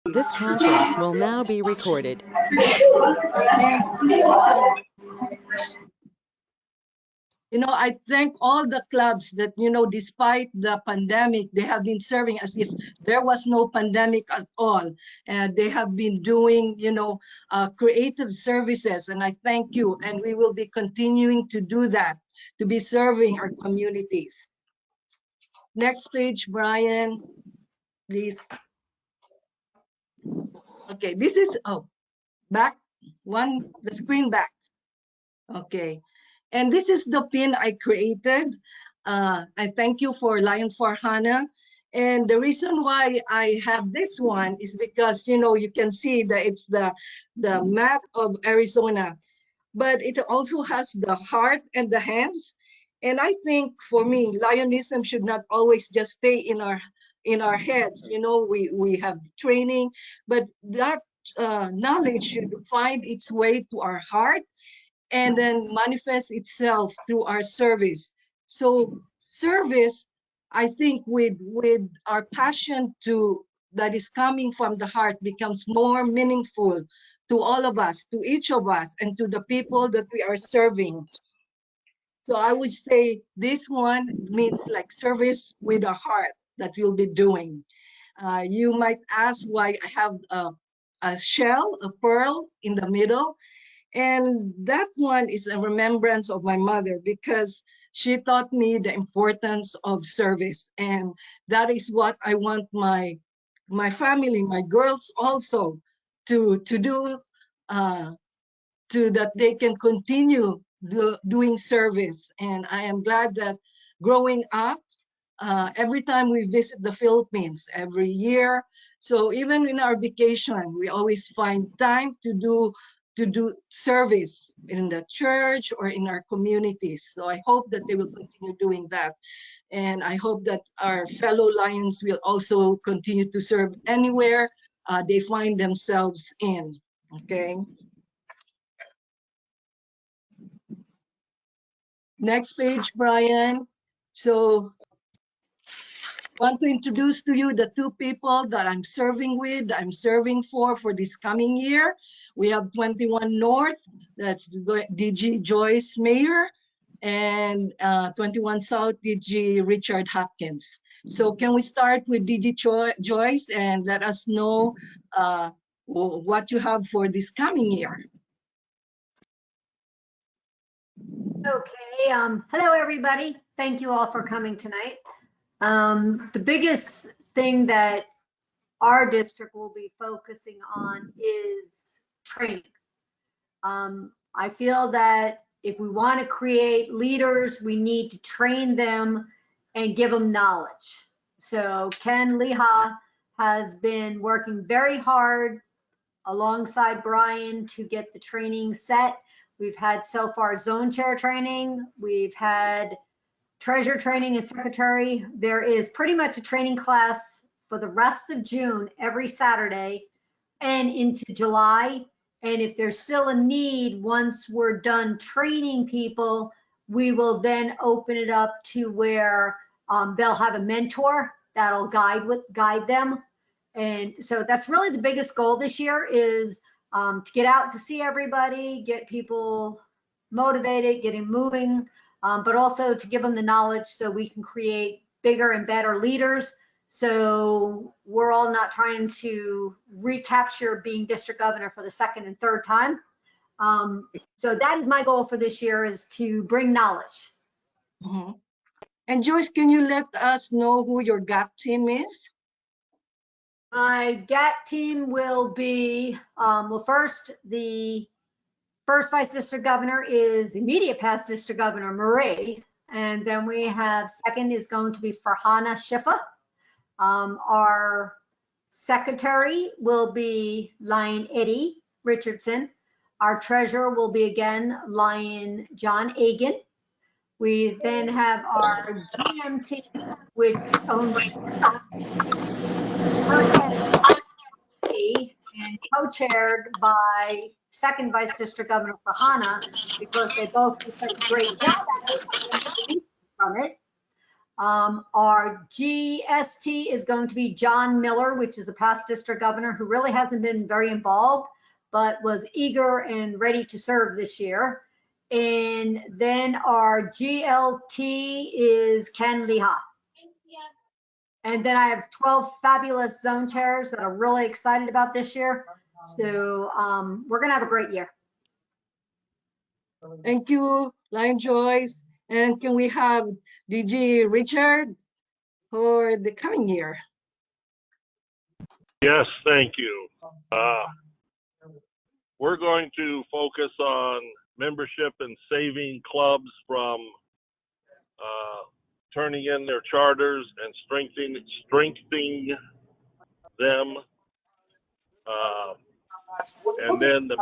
This conference will now be recorded. I thank all the clubs that, despite the pandemic, they have been serving as if there was no pandemic at all. And they have been doing, creative services. And I thank you. And we will be continuing to do that, to be serving our communities. Next page, Brian, please. Okay, this is, back, the screen back. Okay. And this is the pin I created. I thank you for Lion for Hannah. And the reason why I have this one is because, you can see that it's the map of Arizona, but it also has the heart and the hands. And I think for me, Lionism should not always just stay in our heads. We have training, but that knowledge should find its way to our heart and then manifest itself through our service. So service, I think with our passion to that is coming from the heart becomes more meaningful to all of us, to each of us, and to the people that we are serving. So I would say this one means like service with a heart that we'll be doing. You might ask why I have a shell, a pearl in the middle. And that one is a remembrance of my mother because she taught me the importance of service. And that is what I want my family, my girls also to do, to that they can continue doing service. And I am glad that growing up, every time we visit the Philippines, every year, so even in our vacation, we always find time to do service in the church or in our communities. So I hope that they will continue doing that. And I hope that our fellow Lions will also continue to serve anywhere they find themselves in. Okay. Next page, Brian. So want to introduce to you the two people that I'm serving with, I'm serving for this coming year. We have 21 North, that's DG Joyce Mayer, and 21 South, DG Richard Hopkins. So can we start with DG Joyce and let us know what you have for this coming year? Okay, hello everybody. Thank you all for coming tonight. The biggest thing that our district will be focusing on is training. I feel that if we want to create leaders, we need to train them and give them knowledge. So Ken Leha has been working very hard alongside Brian to get the training set. We've had so far zone chair training, we've had treasurer training and secretary. There is pretty much a training class for the rest of June every Saturday and into July. And if there's still a need, once we're done training people, we will then open it up to where they'll have a mentor that'll guide them. And so that's really the biggest goal this year is to get out to see everybody, get people motivated, getting moving, but also to give them the knowledge so we can create bigger and better leaders. So we're all not trying to recapture being district governor for the second and third time. So that is my goal for this year, is to bring knowledge. Mm-hmm. And Joyce, can you let us know who your GAP team is? My GAT team will be, well, first, the first vice district governor is immediate past district governor Marie. And then we have second is going to be Farhana Shifa. Our secretary will be Lion Eddie Richardson. Our treasurer will be again Lion John Agan. We then have our GM team, which is owned by and co-chaired by second vice district governor Farhana, because they both do such a great job at it from it. Our GST is going to be John Miller, which is the past district governor who really hasn't been very involved, but was eager and ready to serve this year. And then our GLT is Ken Leha. And then I have 12 fabulous zone chairs that are really excited about this year. So we're going to have a great year. Thank you, Lion Joyce. And can we have DG Richard for the coming year? Yes, thank you. We're going to focus on membership and saving clubs from turning in their charters and strengthening them. And then the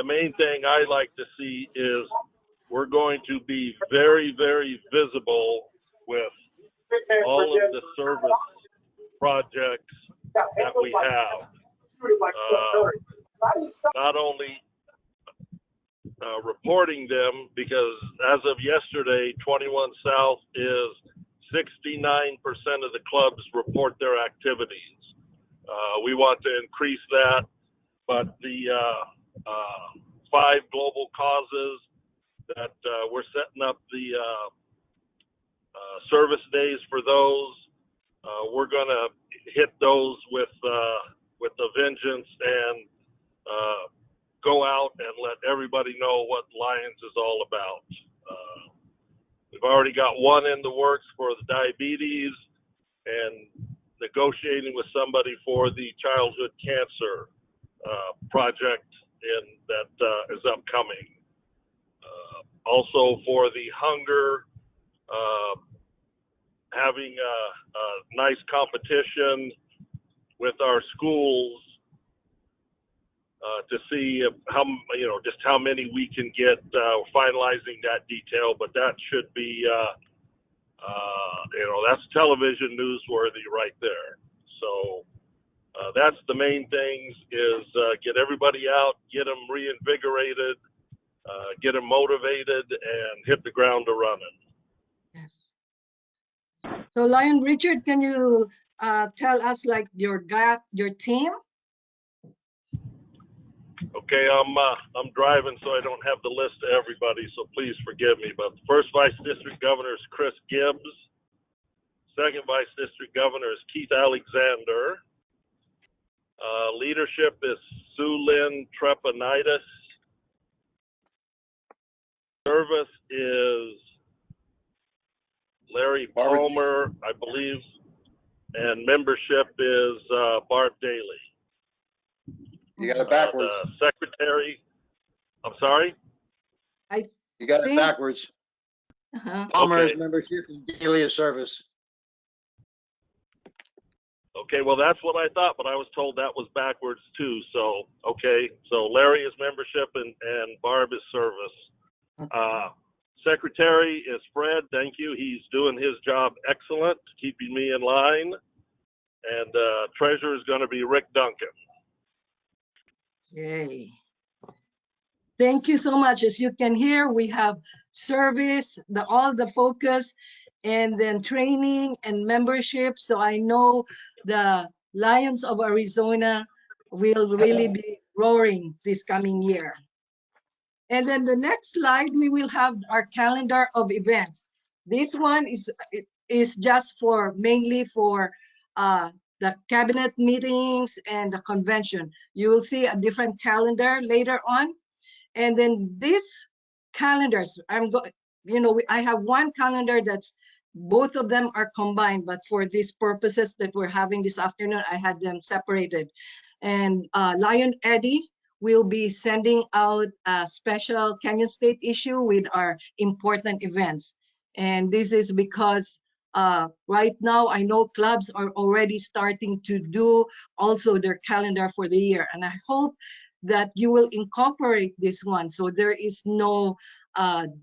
main thing I like to see is we're going to be very, very visible with all of the service projects that we have. Not only reporting them, because as of yesterday, 21 South is 69% of the clubs report their activities. We want to increase that, but the 5 global causes that we're setting up the service days for those, we're going to hit those with a vengeance and go out and let everybody know what Lions is all about. We've already got one in the works for the diabetes and negotiating with somebody for the childhood cancer project that is upcoming. Also for the hunger, having a nice competition with our schools to see just how many we can get. Finalizing that detail, but that should be that's television newsworthy right there. So that's the main things, is get everybody out, get them reinvigorated, get them motivated, and hit the ground a running. Yes. So Lion Richard, can you tell us like your team? Okay, I'm driving, so I don't have the list of everybody, so please forgive me. But the first Vice District Governor is Chris Gibbs. Second Vice District Governor is Keith Alexander. Leadership is Sue Lynn Trepanitis. Service is Larry Palmer, I believe. And membership is Barb Daly. You got it backwards. The secretary, I'm sorry? You got it backwards. Palmer Okay. is membership and Daily is service. Okay, well, that's what I thought, but I was told that was backwards too. So, okay, so Larry is membership and Barb is service. Okay. Secretary is Fred. Thank you. He's doing his job excellent, keeping me in line. And treasurer is going to be Rick Duncan. Yay. Thank you so much. As you can hear, we have service, all the focus, and then training and membership. So I know the Lions of Arizona will really be roaring this coming year. And then the next slide, we will have our calendar of events. This one is just mainly for the cabinet meetings and the convention. You will see a different calendar later on. And then these calendars, I have one calendar that's both of them are combined, but for these purposes that we're having this afternoon, I had them separated. And Lion Eddie will be sending out a special Canyon State issue with our important events. And this is because right now, I know clubs are already starting to do also their calendar for the year. And I hope that you will incorporate this one so there is no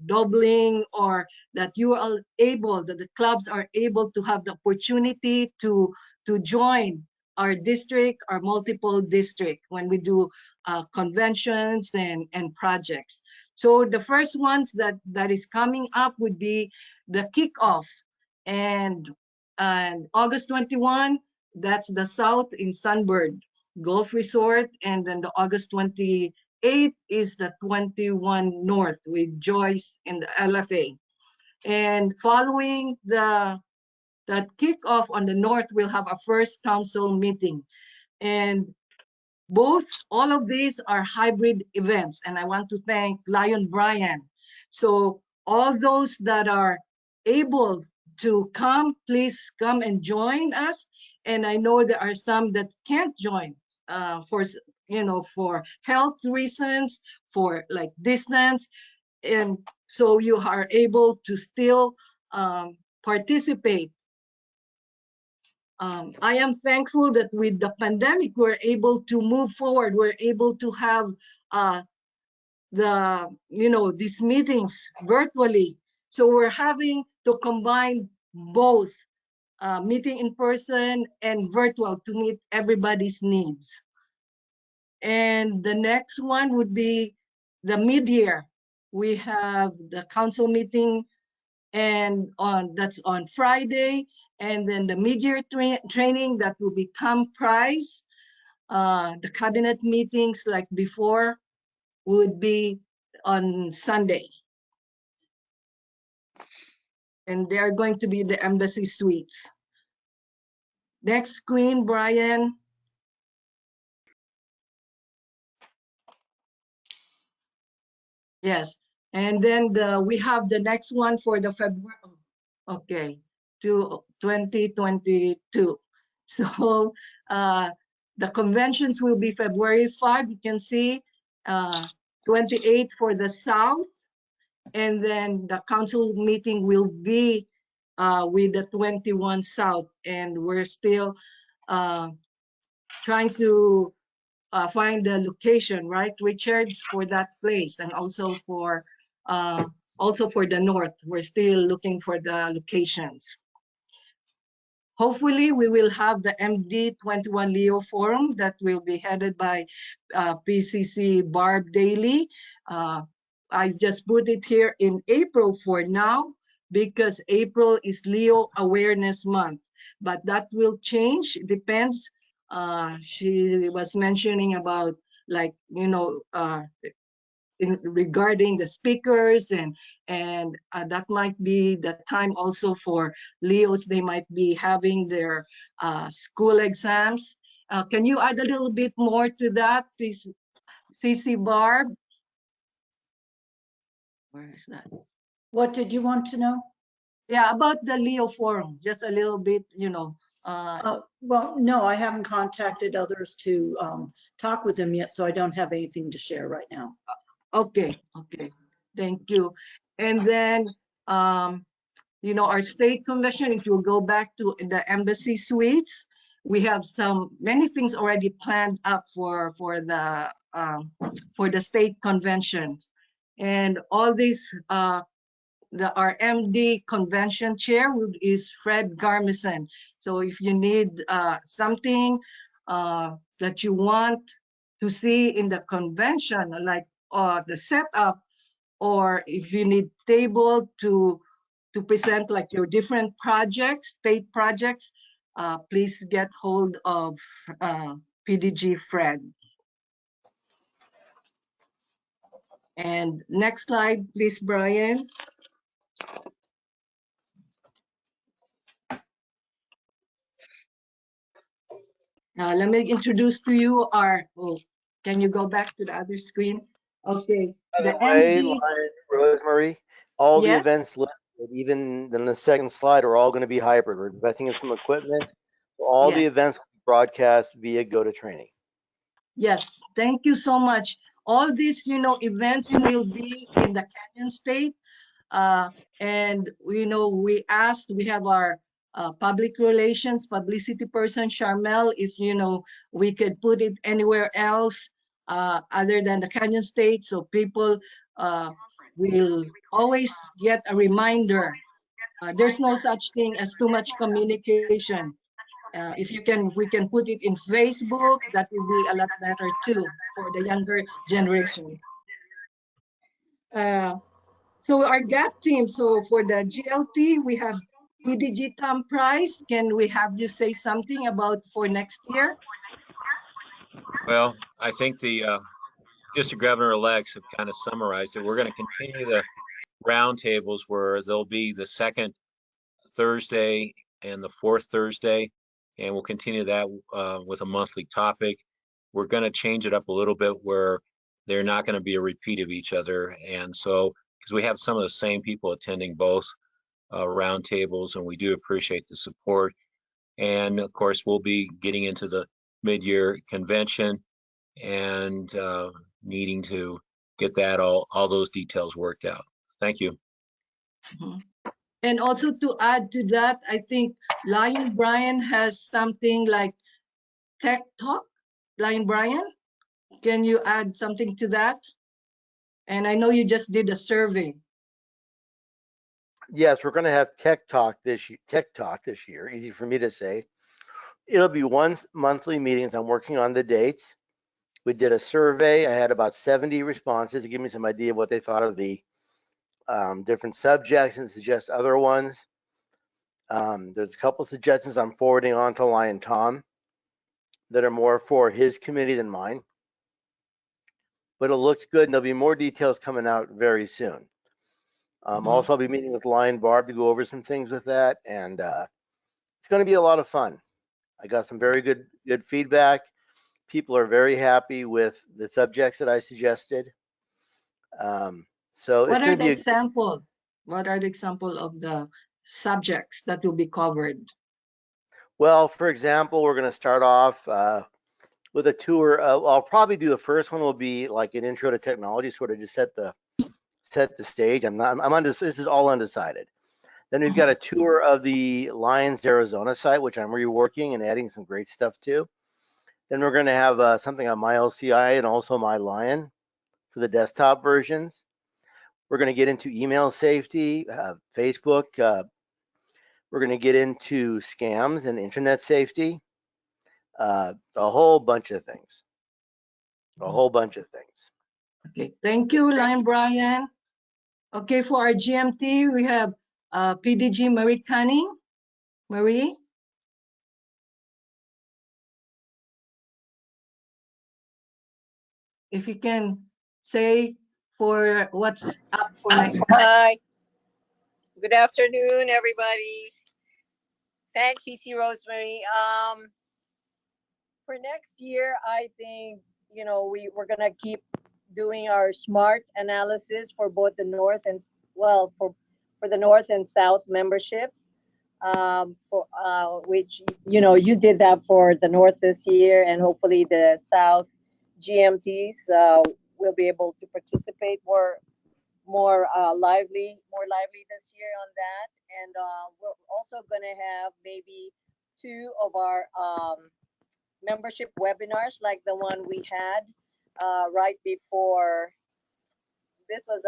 doubling, or that that the clubs are able to have the opportunity to join our district, our multiple district when we do conventions and projects. So the first ones that is coming up would be the kickoff. And August 21, that's the South in Sunbird Golf Resort. And then the August 28 is the 21 North with Joyce in the LFA. And following that kickoff on the North, we'll have a first council meeting. And all of these are hybrid events. And I want to thank Lion Brian. So all those that are able to come, please come and join us. And I know there are some that can't join for health reasons, for like distance. And so you are able to still participate. I am thankful that with the pandemic, we're able to move forward. We're able to have these meetings virtually. So we're having to combine both meeting in person and virtual to meet everybody's needs. And the next one would be the mid-year. We have the council meeting and that's on Friday, and then the mid-year training that will become prize. The cabinet meetings like before would be on Sunday. And they are going to be the embassy suites. Next screen, Brian. Yes, and then we have the next one for the February. Okay, to 2022. So the conventions will be February 5. You can see 28 for the South, and then the council meeting will be with the 21 South, and we're still trying to find the location, right, Richard, for that place, and also for the North. We're still looking for the locations. Hopefully, we will have the MD 21 Leo Forum that will be headed by PCC Barb Daly. I just put it here in April for now because April is Leo Awareness Month, but that will change. It depends. She was mentioning about regarding the speakers and that might be the time also for Leos. They might be having their school exams. Can you add a little bit more to that, please, CC Barb? Where is that? What did you want to know? Yeah, about the Leo Forum, just a little bit, Well, no, I haven't contacted others to talk with them yet, so I don't have anything to share right now. Okay, thank you. And then, our state convention, if you go back to the embassy suites, we have many things already planned up for the state conventions. And all these, our MD convention chair is Fred Garmison. So if you need something that you want to see in the convention, like the setup, or if you need table to present like your different projects, state projects, please get hold of PDG Fred. And next slide, please, Brian. Let me introduce to you can you go back to the other screen? Okay. By the The way, MD. Rosemary, all the Yes? events listed, even in the second slide, are all going to be hybrid. We're investing in some equipment. All the Yes. events will be broadcast via GoToTraining. Yes, thank you so much. All these, events will be in the Canyon State. And we have our public relations publicity person, Charmel, if we could put it anywhere else other than the Canyon State, so people will always get a reminder. There's no such thing as too much communication. If we can put it in Facebook, that will be a lot better too for the younger generation. So our GAP team, so for the GLT, we have PDG Tom Price, can we have you say something about for next year? Well, I think the district governor-elects have kind of summarized it. We're going to continue the roundtables where there'll be the second Thursday and the fourth Thursday, and we'll continue that with a monthly topic. We're going to change it up a little bit where they're not going to be a repeat of each other. And so, because we have some of the same people attending both roundtables, and we do appreciate the support. And of course, we'll be getting into the mid-year convention and needing to get that all those details worked out. Thank you. And also to add to that, I think Lion Brian has something like Tech Talk. Lion Brian, can you add something to that? And I know you just did a survey. Yes, we're going to have Tech Talk this year. Easy for me to say. It'll be once monthly meetings. I'm working on the dates. We did a survey. I had about 70 responses to give me some idea of what they thought of the different subjects and suggest other ones. There's a couple suggestions I'm forwarding on to Lion Tom that are more for his committee than mine. But it looks good, and there'll be more details coming out very soon. Also, I'll be meeting with Lion Barb to go over some things with that, and it's going to be a lot of fun. I got some very good feedback. People are very happy with the subjects that I suggested. So what are the example? What are the example of the subjects that will be covered? Well, for example, we're going to start off with a tour. I'll probably do the first one will be like an intro to technology, sort of just set the stage. I'm on this. This is all undecided. Then we've got a tour of the Lions Arizona site, which I'm reworking and adding some great stuff to. Then we're going to have something on my LCI and also my Lion for the desktop versions. We're going to get into email safety, Facebook. We're going to get into scams and internet safety. A whole bunch of things. Okay, thank you, Lion Brian. Okay, for our GMT, we have PDG Marie Cunning. Marie? If you can say for what's up for next. Hi. Good afternoon, everybody. Thanks, CC Rosemary. For next year, I think, we're going to keep doing our SMART analysis for both the North and, well, for the North and South memberships, which, you did that for the North this year, and hopefully the South GMTs will be able to participate more lively this year on that. And we're also going to have maybe 2 of our membership webinars like the one we had right before. This was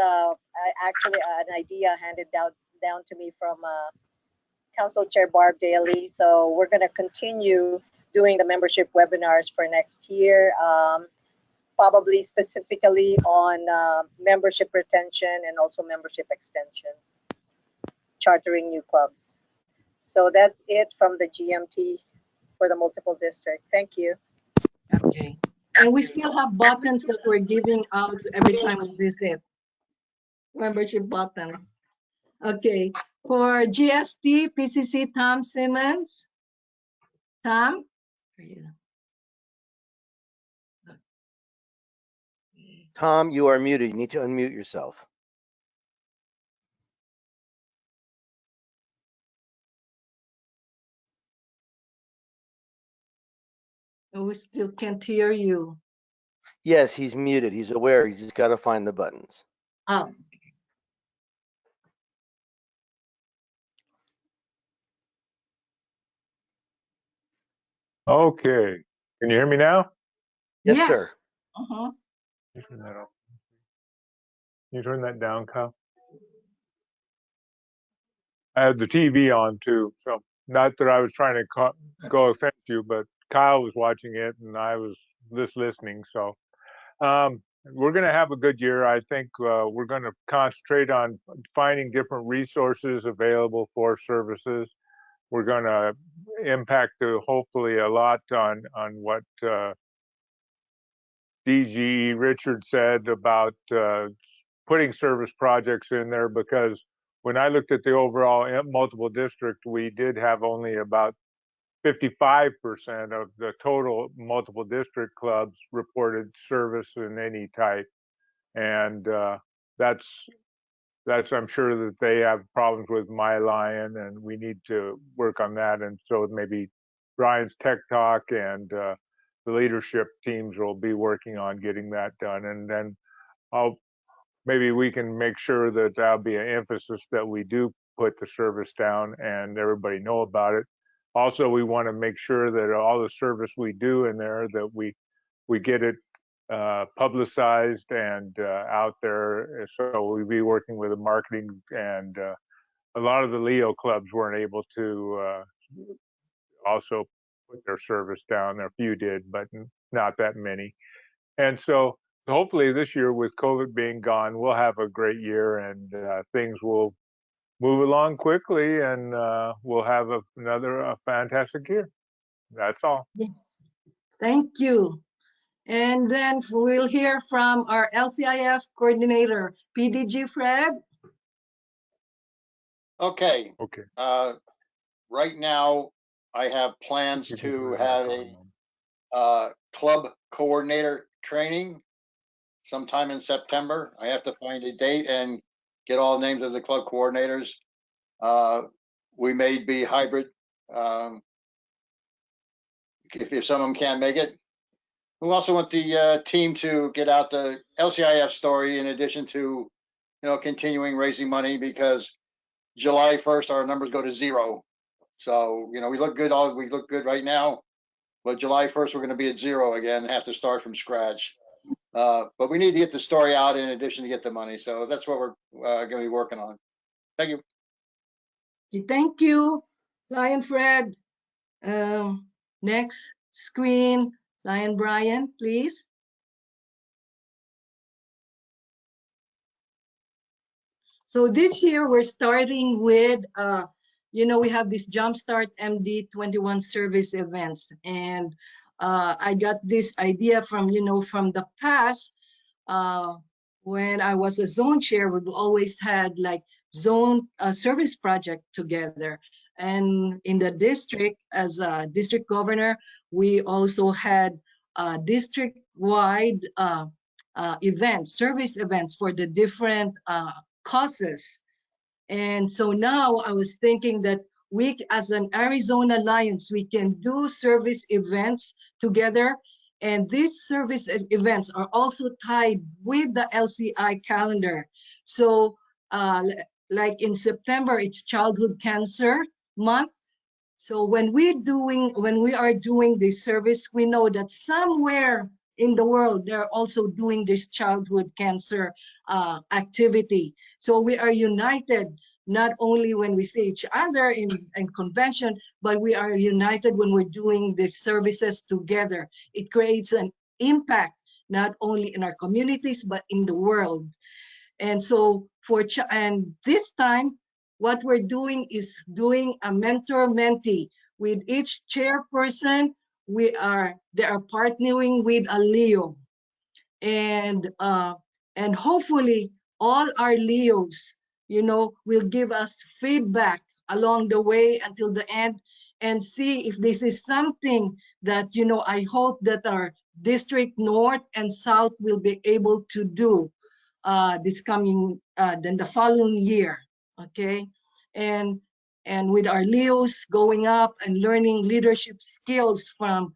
actually an idea handed down to me from Council Chair Barb Daly. So we're going to continue doing the membership webinars for next year. Probably specifically on membership retention and also membership extension, chartering new clubs. So that's it from the GMT for the multiple district. Thank you. Okay. And we still have buttons that we're giving out every time we visit. Membership buttons. Okay. For GST, PCC, Tom Simmons. Tom? Tom, you are muted. You need to unmute yourself. We still can't hear you. Yes, he's muted. He's aware. He's just got to find the buttons. Oh. Okay. Can you hear me now? Yes, sir. Uh-huh. You turn that off. Can you turn that down, Kyle? I had the TV on too, so not that I was trying to go offend you, but Kyle was watching it and I was just listening. So we're going to have a good year. I think we're going to concentrate on finding different resources available for services. We're going to impact hopefully a lot on what DG Richard said about putting service projects in there, because when I looked at the overall multiple district, we did have only about 55% of the total multiple district clubs reported service in any type. And that's I'm sure that they have problems with My Lion, and we need to work on that. And so maybe Brian's Tech Talk and the leadership teams will be working on getting that done. And then maybe we can make sure that that'll be an emphasis that we do put the service down and everybody know about it. Also, we want to make sure that all the service we do in there, that we get it publicized and out there. So we'll be working with the marketing, and a lot of the Leo clubs weren't able to also put their service down. A few did, but not that many. And so hopefully this year, with COVID being gone, we'll have a great year, and things will move along quickly, and we'll have another fantastic year. That's all. Yes. Thank you. And then we'll hear from our LCIF coordinator, PDG Fred. Okay. Okay. Right now, I have plans to have a club coordinator training sometime in September. I have to find a date and get all the names of the club coordinators. We may be hybrid. If some of them can't make it. We also want the team to get out the LCIF story, in addition to, continuing raising money, because July 1st, our numbers go to 0. So, we look good. We look good right now, but July 1st, we're going to be at 0 again, have to start from scratch. But we need to get the story out in addition to get the money. So that's what we're going to be working on. Thank you. Thank you, Lion Fred. Next screen, Lion Brian, please. So this year we're starting with, we have this Jumpstart MD 21 service events. And I got this idea from, from the past. When I was a zone chair, we've always had like zone service project together. And in the district, as a district governor, we also had district-wide events, service events for the different causes. And so now I was thinking that we, as an Arizona Alliance, we can do service events together. And these service events are also tied with the LCI calendar. So like in September, it's Childhood Cancer Month. So when we are doing this service, we know that somewhere in the world, they're also doing this childhood cancer activity. So we are united, not only when we see each other in convention, but we are united when we're doing these services together. It creates an impact, not only in our communities, but in the world. And so and this time, what we're doing is doing a mentor-mentee. With each chairperson, they are partnering with a Leo. And hopefully all our Leos, will give us feedback along the way until the end, and see if this is something that, I hope that our district north and south will be able to do this coming, then the following year, okay? And with our Leos going up and learning leadership skills from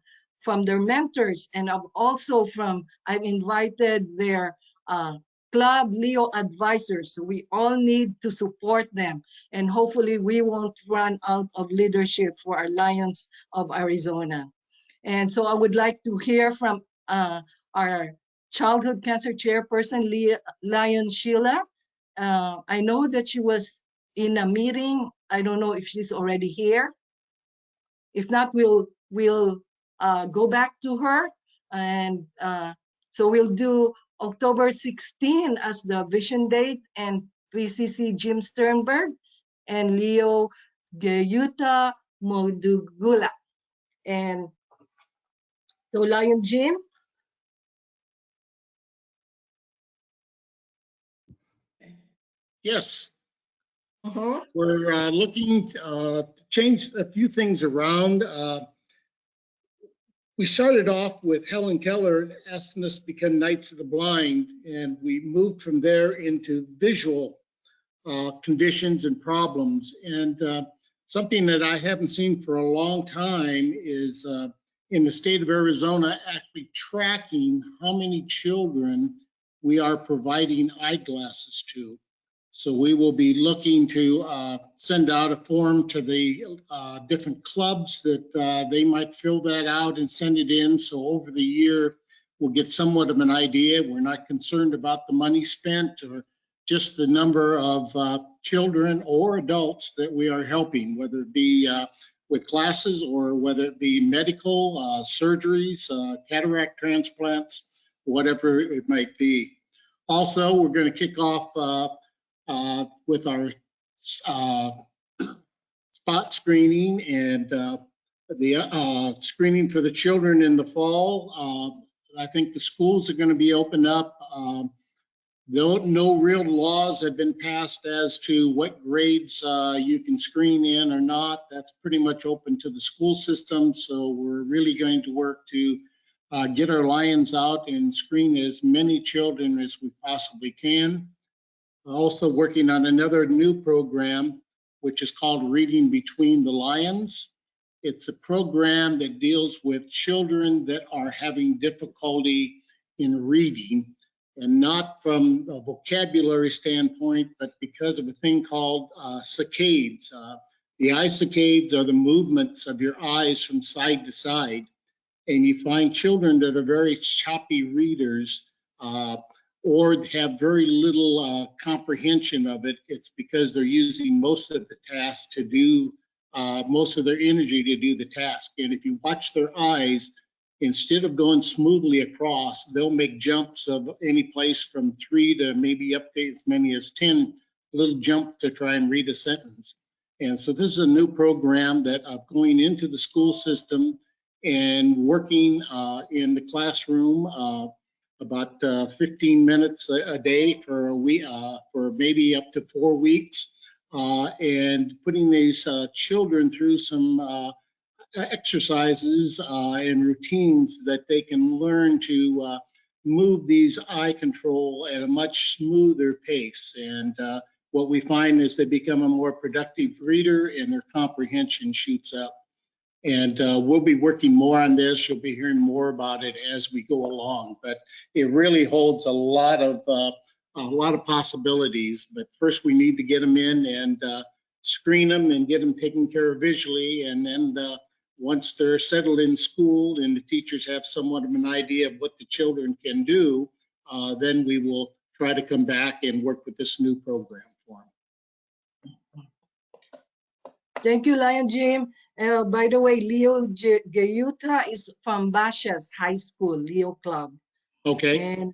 their mentors, and I've invited their club Leo advisors. So we all need to support them, and hopefully we won't run out of leadership for our Lions of Arizona. And so I would like to hear from our childhood cancer chairperson, Lion Sheila. I know that she was in a meeting. I don't know if she's already here. If not, we'll go back to her, and so we'll do October 16 as the vision date, and PCC Jim Sternberg and Leo Geyuta Modugula. And so Lion Jim. Yes, Uh-huh. we're looking to change a few things around. We started off with Helen Keller asking us to become Knights of the Blind, and we moved from there into visual conditions and problems. And something that I haven't seen for a long time is in the state of Arizona actually tracking how many children we are providing eyeglasses to. So we will be looking to send out a form to the different clubs that they might fill that out and send it in. So over the year, we'll get somewhat of an idea. We're not concerned about the money spent or just the number of children or adults that we are helping, whether it be with classes or whether it be medical surgeries, cataract transplants, whatever it might be. Also, we're going to kick off with our spot screening and the screening for the children in the fall. I think the schools are going to be opened up. No real laws have been passed as to what grades you can screen in or not. That's pretty much open to the school system. So we're really going to work to get our lions out and screen as many children as we possibly can. Also working on another new program, which is called Reading Between the Lions. It's a program that deals with children that are having difficulty in reading, and not from a vocabulary standpoint, but because of a thing called saccades. The eye saccades are the movements of your eyes from side to side. And you find children that are very choppy readers or have very little comprehension of it. It's because they're using most of the tasks to do, most of their energy to do the task. And if you watch their eyes, instead of going smoothly across, they'll make jumps of any place from 3 to maybe up to as many as 10 little jumps to try and read a sentence. And so this is a new program that going into the school system and working in the classroom about 15 minutes a day for a week, for maybe up to 4 weeks, and putting these children through some exercises and routines that they can learn to move these eye control at a much smoother pace. And what we find is they become a more productive reader and their comprehension shoots up. And we'll be working more on this. You'll be hearing more about it as we go along. But it really holds a lot of possibilities. But first, we need to get them in and screen them and get them taken care of visually. And then once they're settled in school and the teachers have somewhat of an idea of what the children can do, then we will try to come back and work with this new program for them. Thank you, Lion Jim. By the way, Leo Geyuta is from Bashas High School, Leo Club. Okay.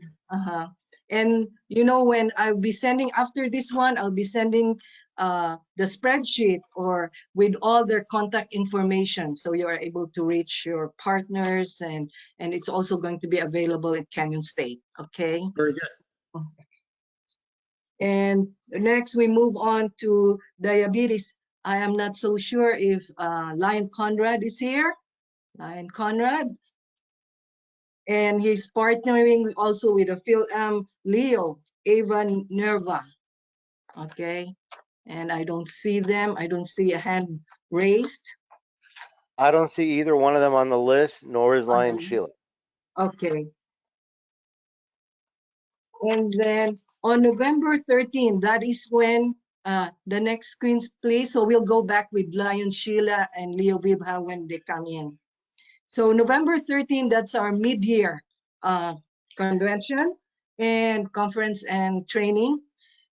And you know, when I'll be sending after this one, I'll be sending the spreadsheet or with all their contact information, so you are able to reach your partners, and it's also going to be available at Canyon State. Okay. Very good. And next we move on to diabetes. I am not so sure if Lion Conrad is here. Lion Conrad. And he's partnering also with a Phil Leo, Ava Nerva. Okay. And I don't see them. I don't see a hand raised. I don't see either one of them on the list, nor is Lion Sheila. Okay. And then on November 13, that is when the next screens, please. So we'll go back with Lion Sheila and Leo Vibha when they come in. So November 13, that's our mid-year convention and conference and training.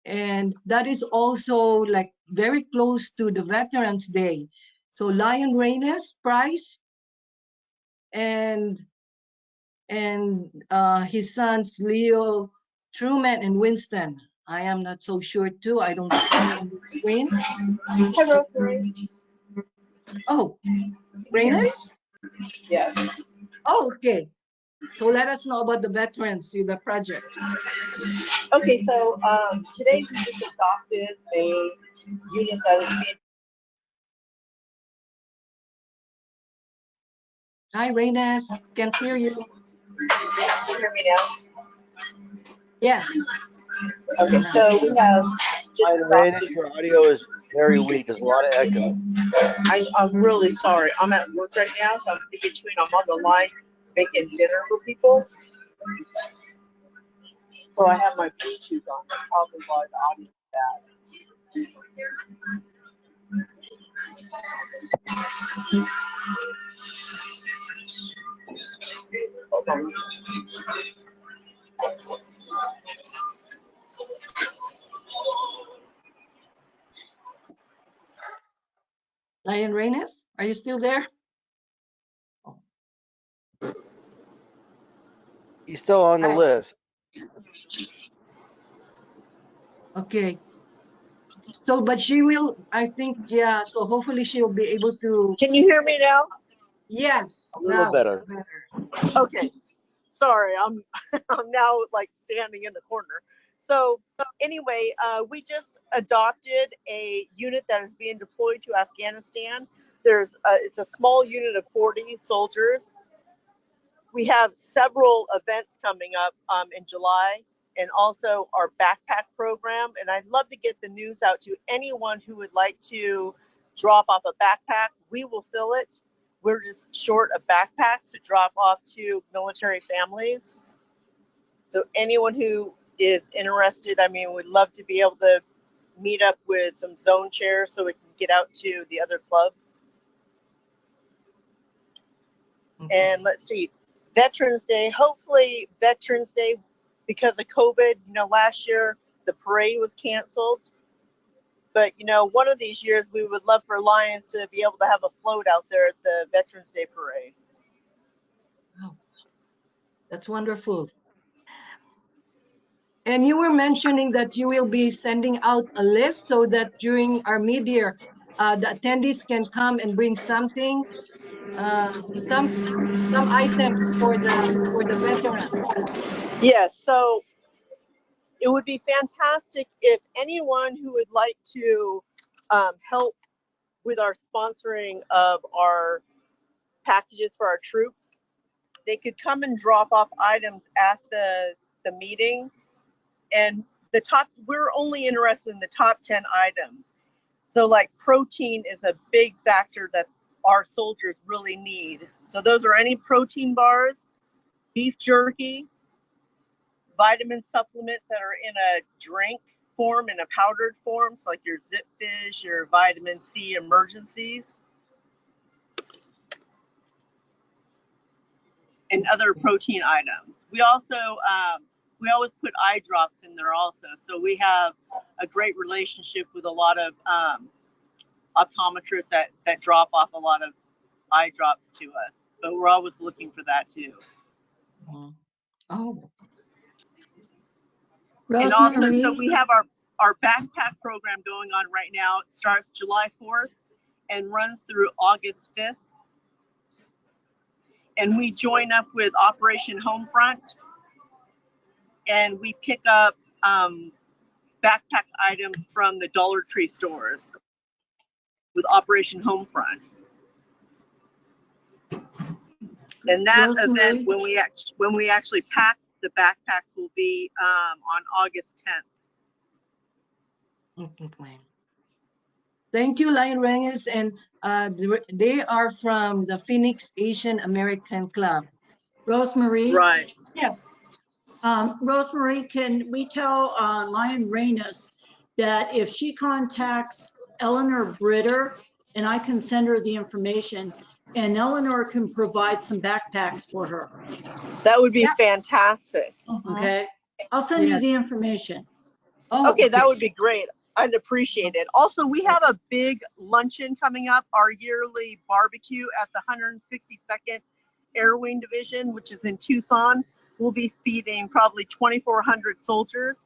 And that is also like very close to the Veterans Day. So Lion Reynes Prize and and his sons Leo, Truman, and Winston. I am not so sure too. I don't see them on the screen. Hi, Rosemary. Oh, Rayness? Yes. Oh, okay. So let us know about the veterans to the project. Okay, so today we just adopted a unit that is being. Hi, Rayness. Can't hear you. Can you hear me now? Yes. Okay, so we have just Hi, Raina, adopted. your audio is very weak. There's a lot of echo. I'm really sorry. I'm at work right now, so I'm in between. I'm on the line making dinner for people. So I have my Bluetooth on. That's probably why the audio is bad. Hold on. Lion Rayness, are you still there? He's still on the Hi. list. Okay. So, but she will, I think, yeah. So hopefully she'll be able to. Can you hear me now? Yes. A little Now. better. Okay. Sorry, I'm I'm now like standing in the corner. So anyway, we just adopted a unit that is being deployed to Afghanistan. It's a small unit of 40 soldiers. We have several events coming up in July, and also our backpack program. And I'd love to get the news out to anyone who would like to drop off a backpack. We will fill it. We're just short of backpacks to drop off to military families. So anyone who is interested, I mean, we'd love to be able to meet up with some zone chairs so we can get out to the other clubs. And let's see, Veterans Day, hopefully Veterans Day, because of COVID, last year the parade was canceled. But, one of these years we would love for Lions to be able to have a float out there at the Veterans Day parade. Wow. That's wonderful. And you were mentioning that you will be sending out a list so that during our mid-year, the attendees can come and bring something, some items for the veterans. Yes, so it would be fantastic if anyone who would like to help with our sponsoring of our packages for our troops, they could come and drop off items at the meeting. And we're only interested in the top 10 items. So like protein is a big factor that our soldiers really need. So those are any protein bars, beef jerky, vitamin supplements that are in a drink form, in a powdered form, so like your Zip Fish, your vitamin C emergencies, and other protein items. We also we always put eye drops in there also. So we have a great relationship with a lot of optometrists that drop off a lot of eye drops to us. But we're always looking for that too. Oh. And also, Rosemary, so we have our backpack program going on right now. It starts July 4th and runs through August 5th. And we join up with Operation Homefront, and we pick up backpack items from the Dollar Tree stores with Operation Homefront. And that Rosemary? event, when we actually pack the backpacks, will be on August 10th. Okay. Thank you, Lion Reyes, and they are from the Phoenix Asian American Club. Rosemary? Right. Yes. Rosemary, can we tell Lion Rayness that if she contacts Eleanor Britter, and I can send her the information, and Eleanor can provide some backpacks for her, That would be fantastic. okay? I'll send you Yes. the information. Oh, Okay, that would be great. I'd appreciate it. Also, we have a big luncheon coming up, our yearly barbecue at the 162nd Air Wing Division, which is in Tucson. We'll be feeding probably 2,400 soldiers.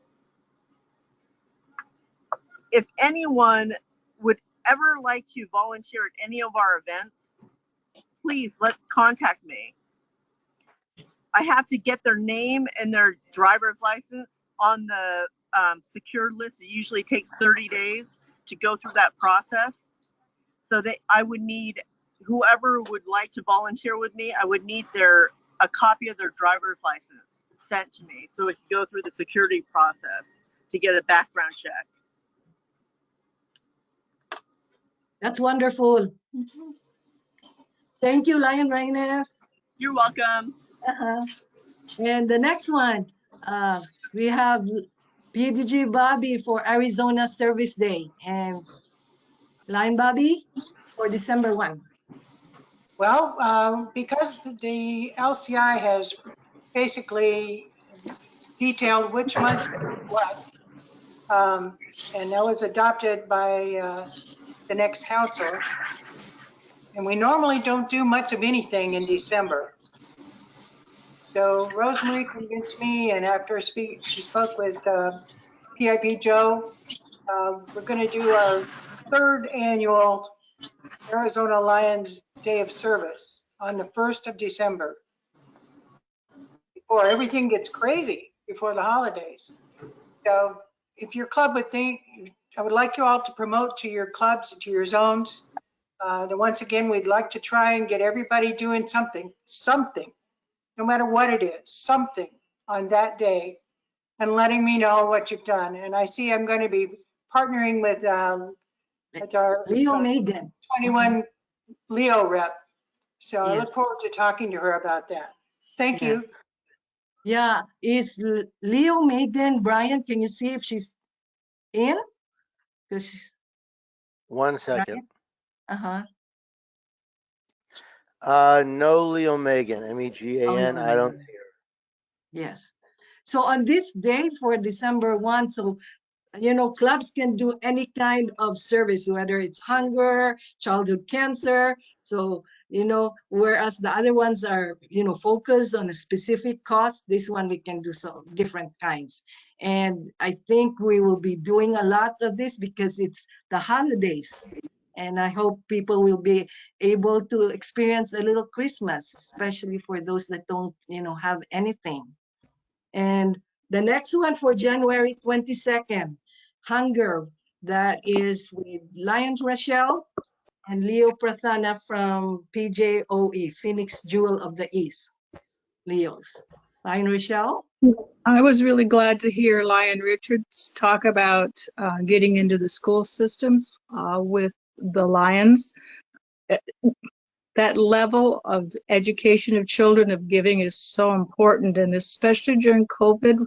If anyone would ever like to volunteer at any of our events, please contact me. I have to get their name and their driver's license on the secured list. It usually takes 30 days to go through that process. So I would need, whoever would like to volunteer with me, I would need a copy of their driver's license sent to me so it could go through the security process to get a background check. That's wonderful. Thank you, Lion Reynes. You're welcome. And the next one, we have PDG Bobby for Arizona Service Day, and Lion Bobby for December 1. Well, because the LCI has basically detailed which months what, and that was adopted by the next council. And we normally don't do much of anything in December. So Rosemary convinced me, and after she spoke with PIB Joe, we're going to do our 3rd annual Arizona Lions Day of Service on the 1st of December, before everything gets crazy before the holidays. So if your club would think, I would like you all to promote to your clubs, to your zones. That once again, we'd like to try and get everybody doing something, no matter what it is, something on that day, and letting me know what you've done. And I see I'm going to be partnering with our Leo Maiden, 21 Leo rep. So I look Yes. forward to talking to her about that. Thank you. Yes. Yeah, is Leo Maiden, Brian, can you see if she's in? Because she's, 1 second. uh-huh. No Leo Megan, M-E-G-A-N. I don't see her. Yes. So on this day for December 1, so, clubs can do any kind of service, whether it's hunger, childhood cancer. So, whereas the other ones are, focused on a specific cause, this one we can do so different kinds. And I think we will be doing a lot of this because it's the holidays. And I hope people will be able to experience a little Christmas, especially for those that don't, have anything. And the next one for January 22nd, Hunger, that is with Lion Rochelle and Leo Prathana from PJOE, Phoenix Jewel of the East. Leos. Lion Rochelle? I was really glad to hear Lion Richards talk about getting into the school systems with the Lions. That level of education of children, of giving, is so important, and especially during COVID.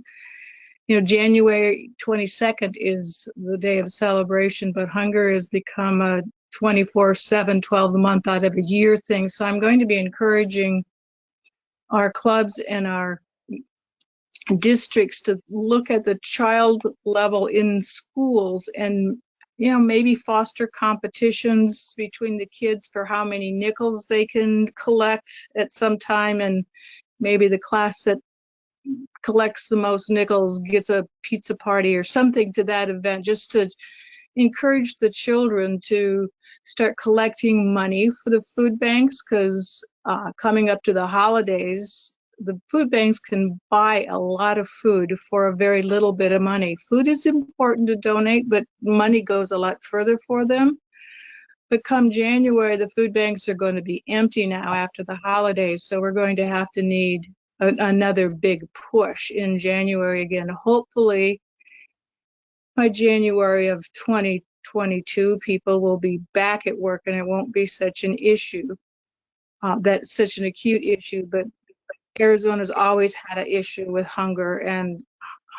January 22nd is the day of celebration, but hunger has become a 24/7, 12 month out of a year thing. So I'm going to be encouraging our clubs and our districts to look at the child level in schools and maybe foster competitions between the kids for how many nickels they can collect at some time, and maybe the class that collects the most nickels gets a pizza party or something to that event, just to encourage the children to start collecting money for the food banks, because coming up to the holidays, the food banks can buy a lot of food for a very little bit of money. Food is important to donate, but money goes a lot further for them. But come January, the food banks are going to be empty now after the holidays. So we're going to have to need another big push in January again. Hopefully by January of 2022, people will be back at work and it won't be such an issue, that's such an acute issue. But Arizona's always had an issue with hunger and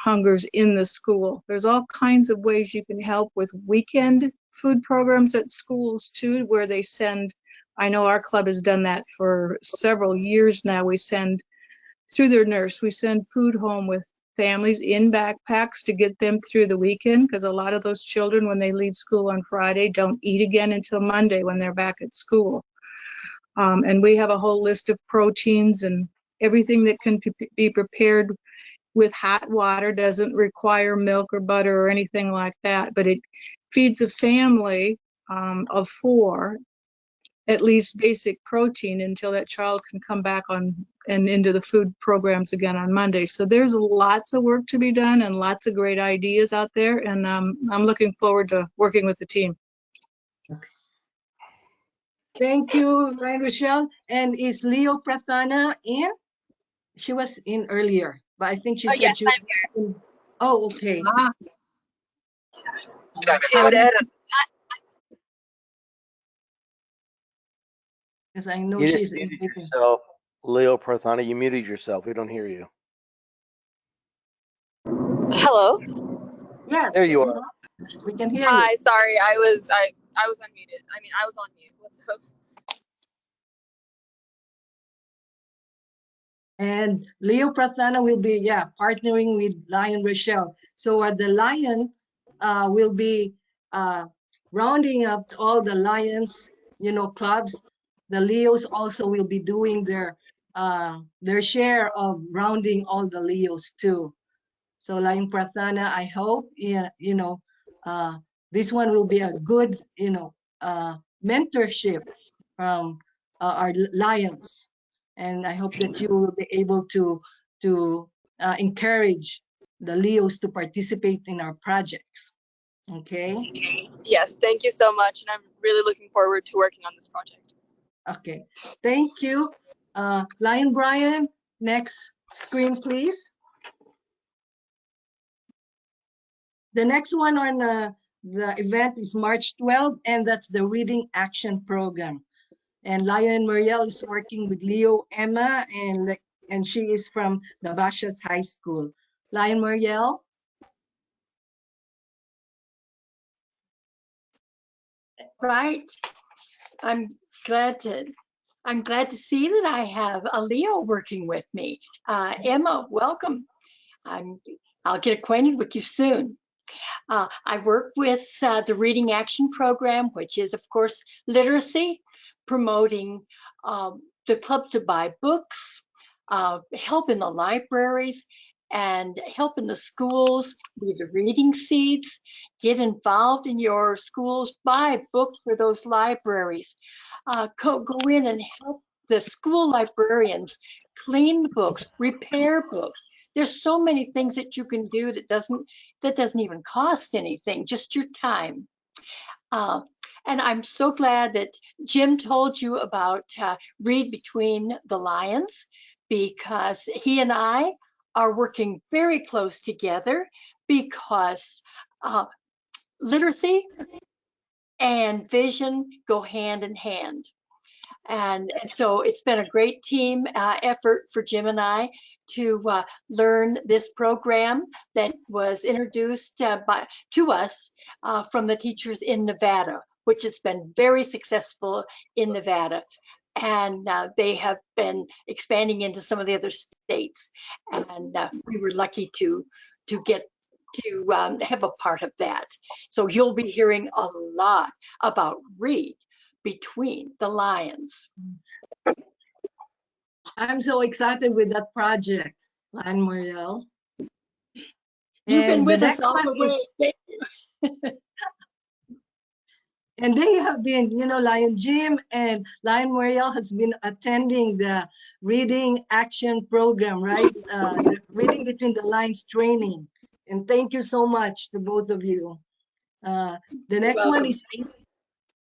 hungers in the school. There's all kinds of ways you can help with weekend food programs at schools too, where they send, I know our club has done that for several years now. We send, through their nurse, we send food home with families in backpacks to get them through the weekend, because a lot of those children, when they leave school on Friday, don't eat again until Monday when they're back at school. And we have a whole list of proteins and everything that can be prepared with hot water, doesn't require milk or butter or anything like that, but it feeds a family of 4 at least basic protein until that child can come back on and into the food programs again on Monday. So there's lots of work to be done and lots of great ideas out there, and I'm looking forward to working with the team. Thank you, Ryan Rochelle. And is Leo Prathana in? She was in earlier, but I think she said yes, she was I'm here. in. Oh, okay. Ah, Because I know You just she's in muted meeting. yourself, Leo Prathana. You muted yourself. We don't hear you. Hello. Yes, There you are. we can hear you. Hi. Sorry, I was unmuted. I was on mute. What's up? And Leo Prathana will be, partnering with Lion Rochelle. So the Lion will be rounding up all the Lions, clubs. The Leos also will be doing their share of rounding all the Leos too. So Lion Prathana, I hope, this one will be a good, mentorship from our Lions. And I hope that you will be able to encourage the Leos to participate in our projects. Okay. Yes, thank you so much, and I'm really looking forward to working on this project. Okay. Thank you, Lion Brian. Next screen, please. The next one on the event is March 12th, and that's the Reading Action Program. And Lion Marielle is working with Leo Emma, and she is from the Navasas High School. Lion Marielle. Right. I'm glad to see that I have a Leo working with me. Emma, welcome. I'll get acquainted with you soon. I work with the Reading Action Program, which is, of course, literacy, promoting the club to buy books, help in the libraries, and help in the schools with the reading seeds. Get involved in your schools, buy books for those libraries. Go in and help the school librarians clean the books, repair books. There's so many things that you can do that doesn't even cost anything, just your time. And I'm so glad that Jim told you about Read Between the Lions, because he and I are working very close together, because literacy and vision go hand in hand. And so it's been a great team effort for Jim and I to learn this program that was introduced to us from the teachers in Nevada, which has been very successful in Nevada. And they have been expanding into some of the other states. And we were lucky to get to have a part of that. So you'll be hearing a lot about Read Between the Lions. I'm so excited with that project, Lion Marielle. You've been And with the us next all one the way. Thank you. And they have been, Lion Jim and Lion Marielle has been attending the Reading Action Program, right? The Reading Between the Lines training. And thank you so much to both of you. The next one is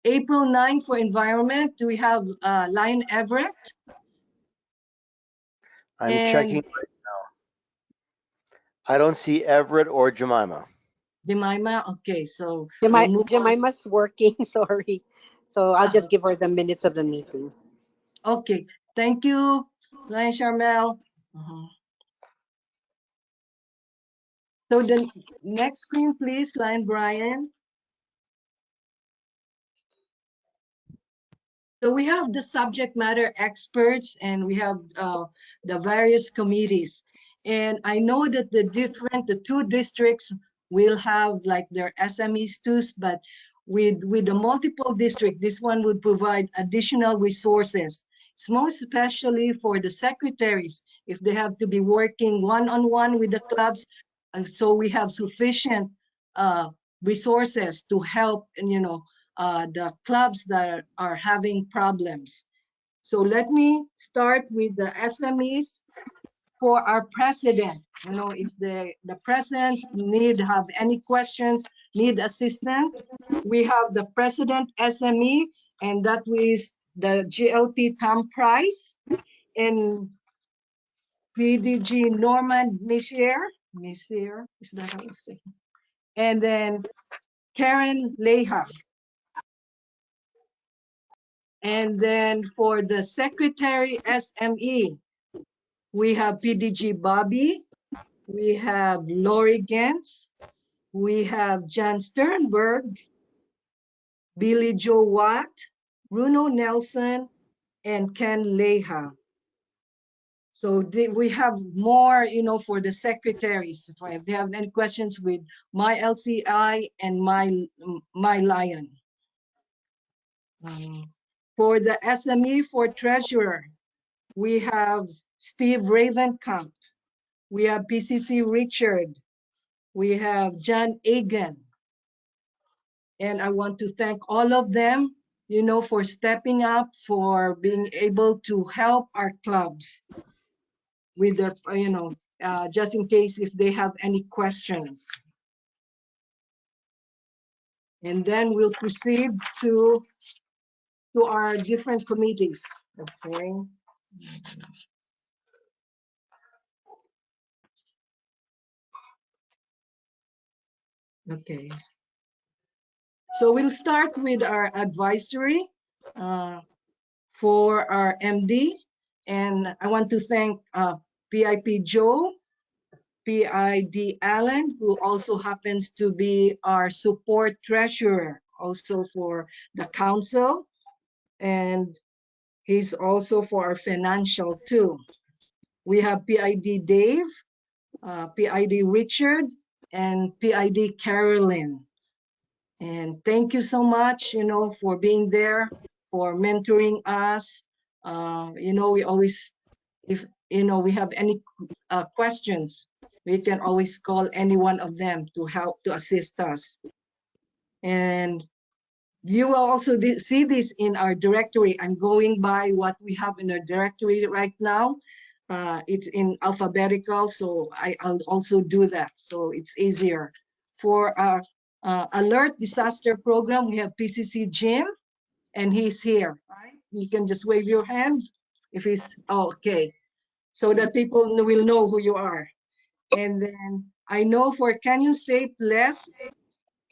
April 9 for environment. Do we have Lion Everett? I'm checking right now. I don't see Everett or Jemima. Jemima, okay, so Jemima's working, sorry. So I'll just give her the minutes of the meeting. Okay, thank you, Lion Charmel. So the next screen, please, Lion Brian. So we have the subject matter experts, and we have the various committees. And I know that the two districts will have like their SMEs too, but with the multiple district, this one would provide additional resources. It's most especially for the secretaries, if they have to be working one-on-one with the clubs. So we have sufficient resources to help, the clubs that are having problems. So let me start with the SMEs for our president. If the president have any questions, need assistance, we have the president SME, and that is the GLT Tom Price and PDG Norman Missier, is that how you say? And then Karen Leha. And then for the secretary SME, we have PDG Bobby, we have Lori Gens, we have John Sternberg, Billy Joe Watt, Bruno Nelson, and Ken Leha. So we have more, for the secretaries. If they have any questions with my LCI and my Lion. For the SME for treasurer, we have Steve Ravenkamp. We have PCC Richard. We have John Egan. And I want to thank all of them, for stepping up, for being able to help our clubs with their, just in case if they have any questions. And then we'll proceed to our different committees. Okay. Okay. So we'll start with our advisory for our MD. And I want to thank PIP Joe, PID Allen, who also happens to be our support treasurer, also for the council. And he's also for our financial too. We have PID Dave, PID Richard, and PID Carolyn. And thank you so much, for being there, for mentoring us. We always, if, we have any questions, we can always call any one of them to help, to assist us. And you will also see this in our directory. I'm going by what we have in our directory right now. It's in alphabetical, so I'll also do that, so it's easier. For our alert disaster program, we have PCC Jim, and he's here, right? You can just wave your hand if he's, okay, so that people will know who you are. And then I know for Canyon State, Les,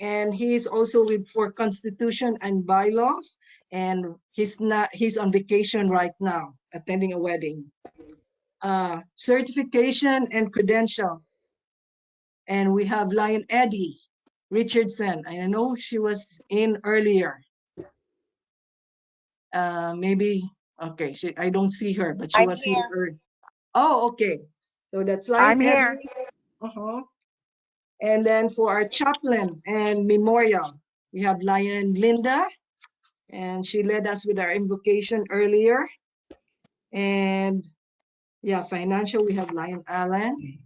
and he's also for Constitution and Bylaws, and he's on vacation right now, attending a wedding. Certification and credential. And we have Lion Eddie Richardson. I know she was in earlier. Maybe, okay, I don't see her, but she was here earlier. Oh, okay. So that's Lion I'm here. Eddie. And then for our chaplain and memorial, we have Lion Linda, and she led us with our invocation earlier. And yeah, financial, we have Lion Allen.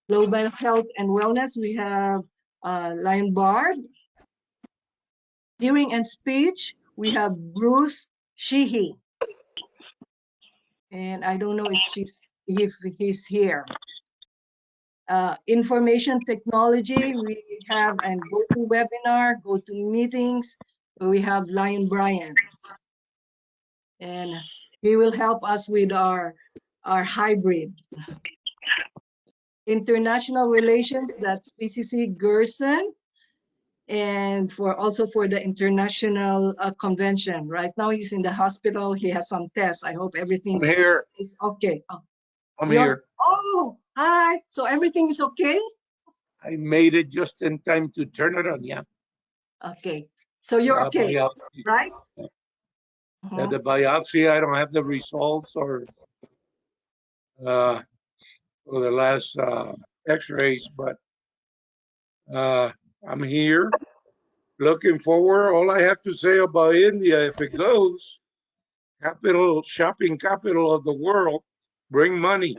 Global health and wellness, we have Lion Barb. Hearing and speech, we have Bruce Sheehy. And I don't know if he's here. Information technology, we have and GoToWebinar, GoToMeetings, we have Lion Brian. And he will help us with our hybrid. International relations, that's PCC Gerson. And also for the international convention. Right now he's in the hospital, he has some tests. I hope everything is okay. I'm here. Oh, hi. So everything is okay? I made it just in time to turn it on, yeah. Okay. So you're okay, biopsy. right? Yeah, the biopsy, I don't have the results or for the last x-rays, but I'm here looking forward. All I have to say about India, if it goes, capital, shopping capital of the world, bring money.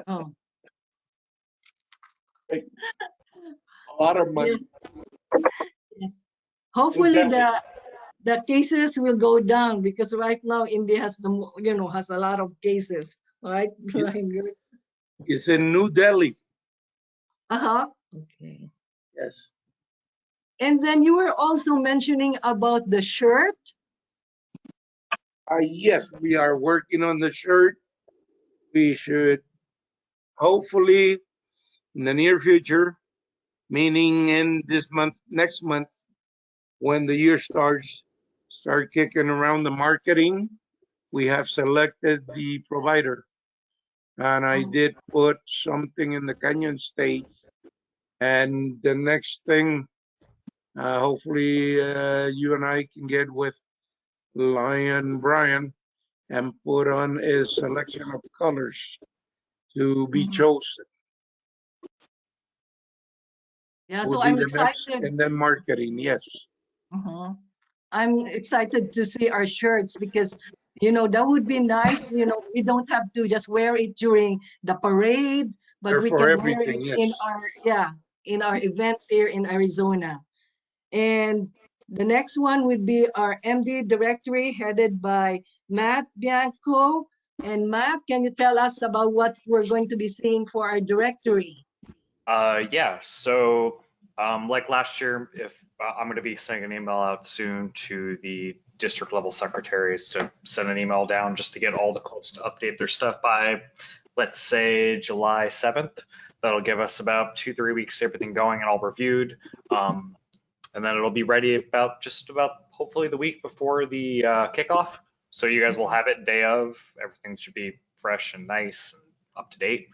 Oh, A lot of money. yes, yes. Hopefully the cases will go down because right now India has has a lot of cases, right? It's in New Delhi. Uh-huh. Okay. Yes. And then you were also mentioning about the shirt. Yes, we are working on the shirt. We should hopefully in the near future, meaning in this month, next month, when the year starts, start kicking around the marketing. We have selected the provider. And I did put something in the Canyon State. And the next thing, hopefully you and I can get with Lion Brian and put on a selection of colors to be chosen. Yeah, Would so be I'm the next, excited. and then marketing, yes. I'm excited to see our shirts because that would be nice. We don't have to just wear it during the parade, but They're we for can wear everything, it yes. in our events here in Arizona. And the next one would be our MD directory headed by Matt Bianco. And Matt, can you tell us about what we're going to be seeing for our directory? Yeah, so like last year, if I'm going to be sending an email out soon to the district level secretaries to send an email down just to get all the clubs to update their stuff by, let's say, July 7th. That'll give us about 2-3 weeks to everything going and all reviewed. And then it'll be ready just about hopefully the week before the kickoff. So you guys will have it day of. Everything should be fresh and nice and up to date.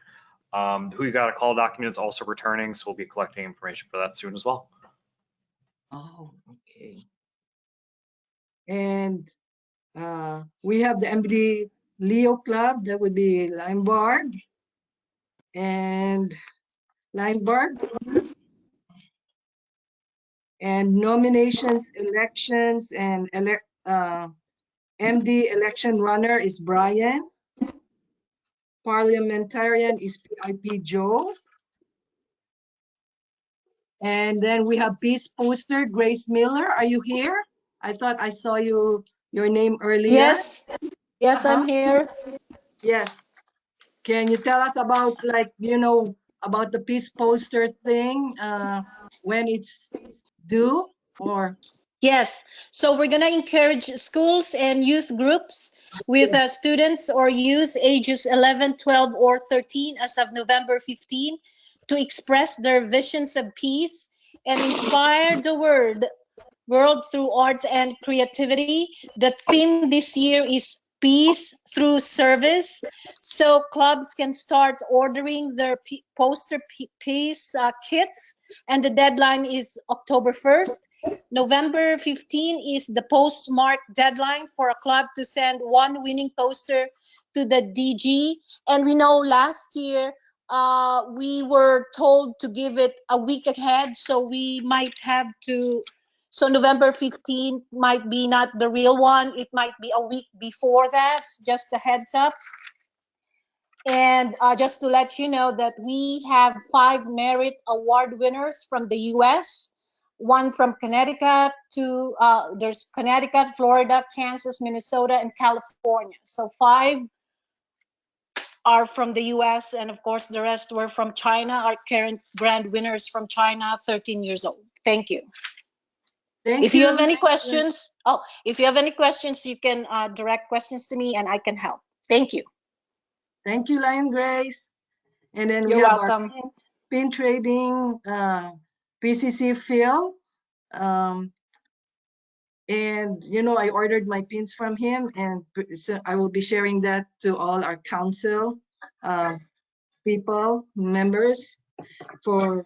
Who you got to call document is also returning, so we'll be collecting information for that soon as well. Oh, okay. And we have the MBD Leo Club. That would be Limebarg and Limebarg. And nominations, elections, and MD election runner is Brian. Parliamentarian is PIP Joe. And then we have peace poster, Grace Miller. Are you here? I thought I saw your name earlier. Yes, I'm here. Yes. Can you tell us about about the peace poster thing, when it's due or? Yes, so we're going to encourage schools and youth groups with Yes. students or youth ages 11, 12, or 13 as of November 15 to express their visions of peace and inspire the world through arts and creativity. The theme this year is peace through service. So clubs can start ordering their poster peace kits, and the deadline is October 1st. November 15 is the postmark deadline for a club to send one winning poster to the DG. And we know last year we were told to give it a week ahead, so we might have to. So November 15th might be not the real one. It might be a week before that, just a heads up. And just to let you know that we have 5 merit award winners from the US, one from Connecticut, there's Connecticut, Florida, Kansas, Minnesota, and California. So 5 are from the US, and of course the rest were from China. Our current grand winners from China, 13 years old. Thank you. If you have any questions, you can direct questions to me and I can help. Thank you. Thank you, Lion Grace. And then we You're have welcome. our pin trading, PCC Phil. And I ordered my pins from him, and so I will be sharing that to all our council people, members. For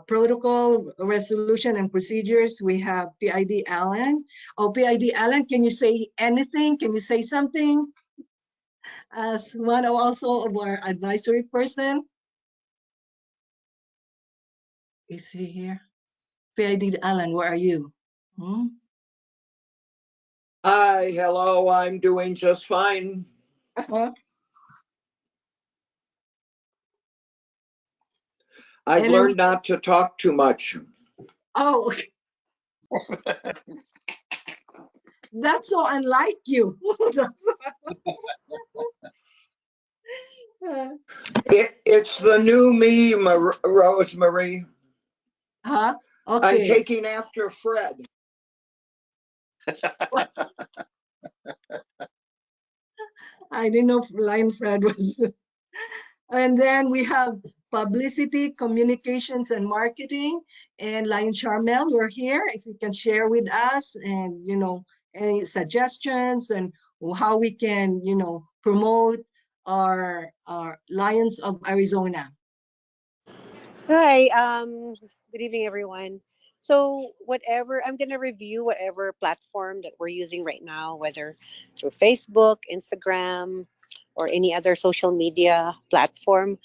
protocol, resolution, and procedures, we have PID Allen. Oh, PID Allen, can you say anything? Can you say something? As one also of our advisory person. Is he here? PID Alan, where are you? Hmm? Hi, hello, I'm doing just fine. I've And then learned not to talk too much. oh, that's so unlike you. That's It's the new me, Rosemary. huh? I'm Okay. taking after Fred. I didn't know Lion Fred was. And then we have publicity, communications, and marketing. And Lion Charmel, you're here. If you can share with us and, any suggestions and how we can, promote our Lions of Arizona. Hi, good evening, everyone. So, whatever, I'm going to review whatever platform that we're using right now, whether through Facebook, Instagram, or any other social media platform.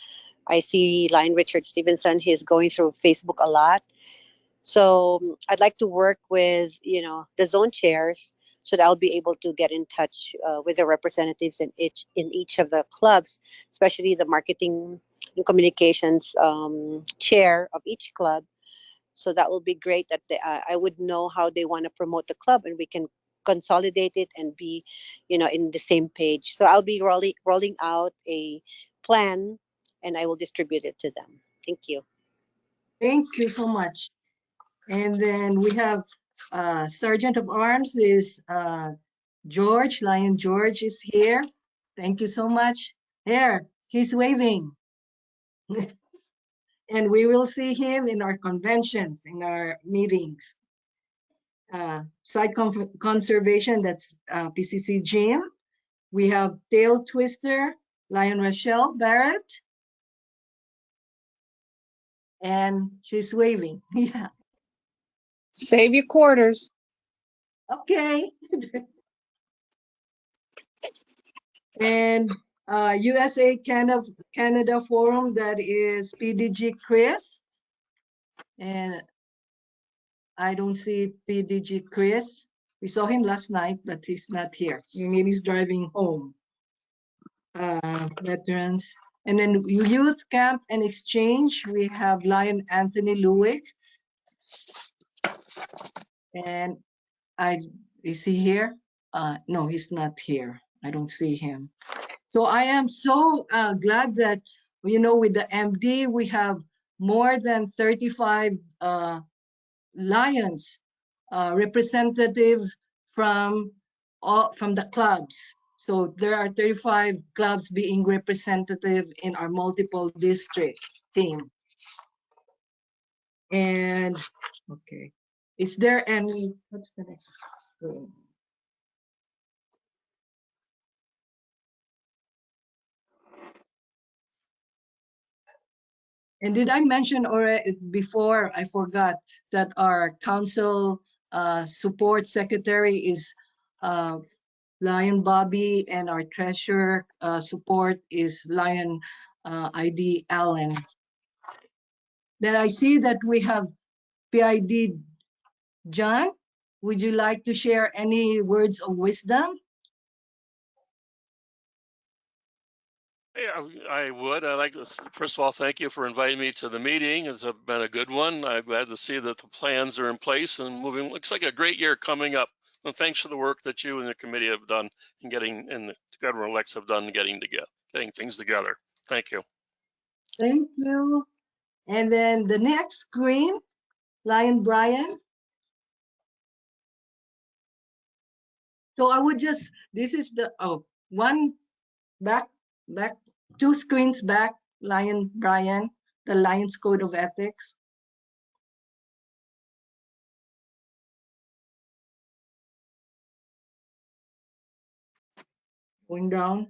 I see Lion Richard Stevenson, he's going through Facebook a lot. So, I'd like to work with, the zone chairs so that I'll be able to get in touch with the representatives in each of the clubs, especially the marketing and communications chair of each club. So that will be great that I would know how they want to promote the club and we can consolidate it and be, in the same page. So I'll be rolling out a plan and I will distribute it to them. Thank you. Thank you so much. And then we have Sergeant of Arms is George. Lion George is here. Thank you so much. There, he's waving. And we will see him in our conventions, in our meetings. Site conservation, that's PCC Jim. We have Tail Twister, Lion Rochelle Barrett. And she's waving. Yeah. Save your quarters. Okay. And USA Canada Forum, that is PDG Chris. And I don't see PDG Chris. We saw him last night, but he's not here. Maybe he's driving home. Veterans. And then Youth Camp and Exchange, we have Lion Anthony Lewick. And is he here? No, he's not here. I don't see him. So I am so glad that, with the MD, we have more than 35 Lions representative from the clubs. So there are 35 clubs being representative in our multiple district team. And okay, is there any, what's the next screen? And did I mention already before, I forgot, that our council support secretary is Lion Bobby, and our treasurer support is Lion ID Allen. Then I see that we have PID John. Would you like to share any words of wisdom? Yeah, I would. I'd like to, first of all, thank you for inviting me to the meeting. It's been a good one. I'm glad to see that the plans are in place and moving. Looks like a great year coming up. And thanks for the work that you and the committee have done in getting, and the governor-elects have done getting things together. Thank you. Thank you. And then the next screen, Lion Brian. So I would just, this is the, one back, two screens back, Lion Brian, the Lions Code of Ethics. Going down.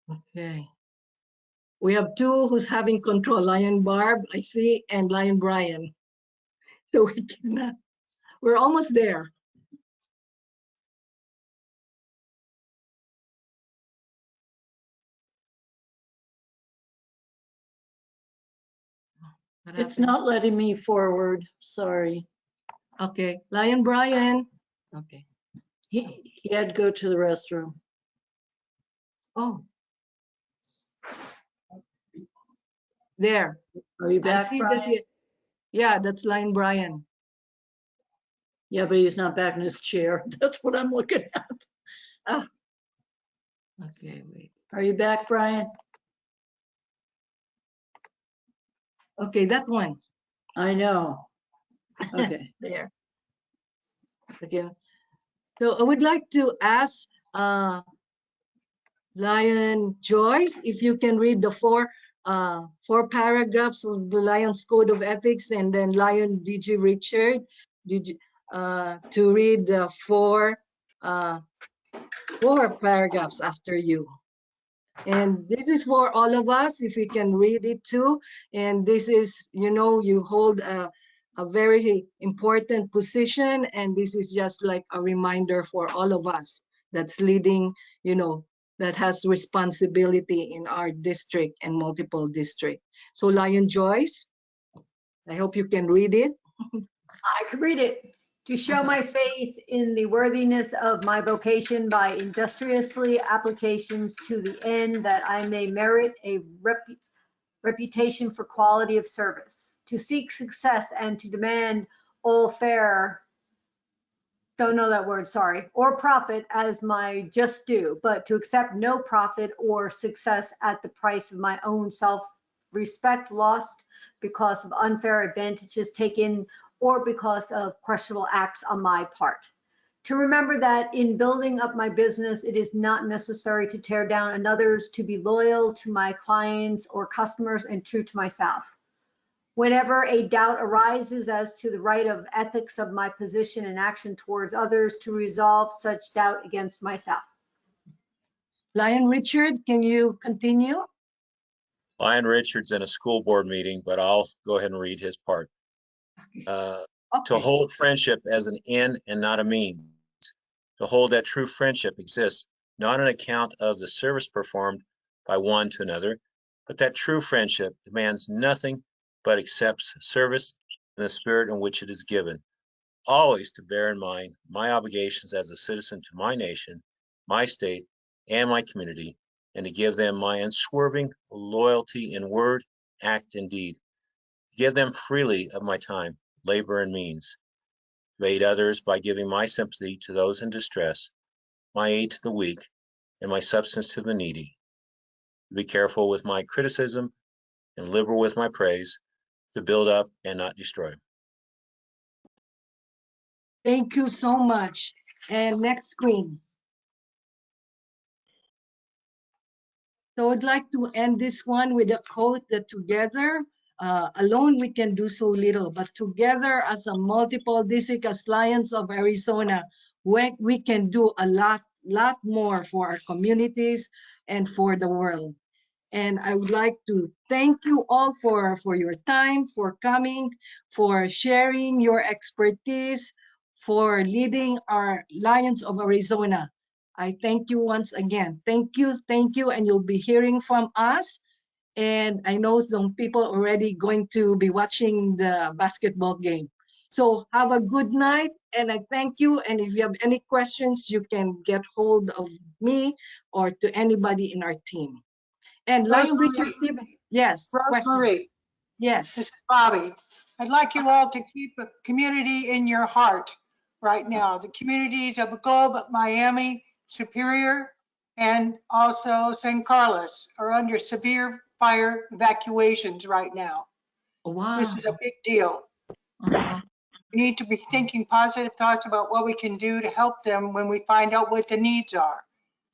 Okay. We have two who's having control, Lion Barb, I see, and Lion Brian. So we can, we're almost there. What It's happened? not letting me forward, sorry. Okay, Lion Brian. Okay. He had to go to the restroom. Oh. There. Are you I back, see that. Brian? Yeah, that's Lion Brian. Yeah, but he's not back in his chair. That's what I'm looking at. Oh. Okay, wait. Are you back, Brian? Okay, that one. I know. Okay. There. Okay. So I would like to ask Lion Joyce if you can read the four paragraphs of the Lion's Code of Ethics, and then Lion DG Richard to read the four paragraphs after you. And this is for all of us, if we can read it too. And this is, you know, you hold a very important position, and this is just like a reminder for all of us that's leading, you know, that has responsibility in our district and multiple district. So Lion Joyce, I hope you can read it. I could read it. To show my faith in the worthiness of my vocation by industriously applications to the end that I may merit a reputation for quality of service. To seek success and to demand all fair, don't know that word, sorry, or profit as my just due, but to accept no profit or success at the price of my own self-respect lost because of unfair advantages taken or because of questionable acts on my part. To remember that in building up my business, it is not necessary to tear down another's, to be loyal to my clients or customers and true to myself. Whenever a doubt arises as to the right of ethics of my position and action towards others, to resolve such doubt against myself. Lion Richard, can you continue? Lion Richard's in a school board meeting, but I'll go ahead and read his part. To hold friendship as an end and not a means. To hold that true friendship exists not on account of the service performed by one to another, but that true friendship demands nothing but accepts service in the spirit in which it is given. Always to bear in mind my obligations as a citizen to my nation, my state, and my community, and to give them my unswerving loyalty in word, act, and deed. To give them freely of my time, labor, and means. To aid others by giving my sympathy to those in distress, my aid to the weak, and my substance to the needy. To be careful with my criticism and liberal with my praise, to build up and not destroy. Thank you so much. And next screen. So I'd like to end this one with a quote that together, alone we can do so little, but together as a multiple district, as Lions of Arizona, we can do a lot more for our communities and for the world. And I would like to thank you all for your time, for coming, for sharing your expertise, for leading our Lions of Arizona. I thank you once again. Thank you, and you'll be hearing from us. And I know some people already going to be watching the basketball game. So have a good night, and I thank you. And if you have any questions, you can get hold of me or to anybody in our team. And Lion Richard Stephen, yes, question. Rosemary, Yes. this is Bobby. I'd like you all to keep a community in your heart right now. The communities of Globe, Miami, Superior, and also San Carlos are under severe fire evacuations right now. Wow. This is a big deal. We need to be thinking positive thoughts about what we can do to help them when we find out what the needs are.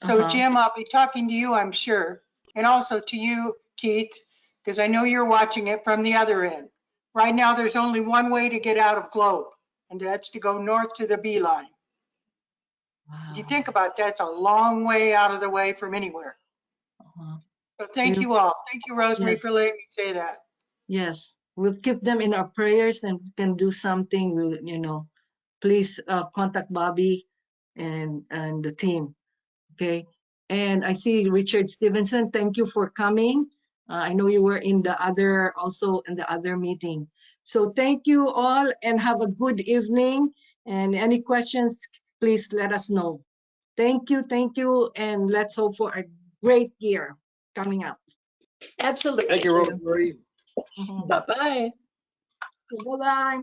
So Jim, I'll be talking to you, I'm sure, and also to you, Keith, because I know you're watching it from the other end. Right now, there's only one way to get out of Globe, and that's to go north to the B line. If you think about that, it's a long way out of the way from anywhere. So thank We'll- you all. Thank you, Rosemary, yes, for letting me say that. yes. We'll keep them in our prayers and can do something. We'll, please contact Bobby and the team. Okay. And I see Richard Stevenson. Thank you for coming. I know you were also in the other meeting. So thank you all and have a good evening. And any questions, please let us know. Thank you. And let's hope for a great year coming up. Absolutely. Thank you, Rosemary. Bye-bye. Bye-bye.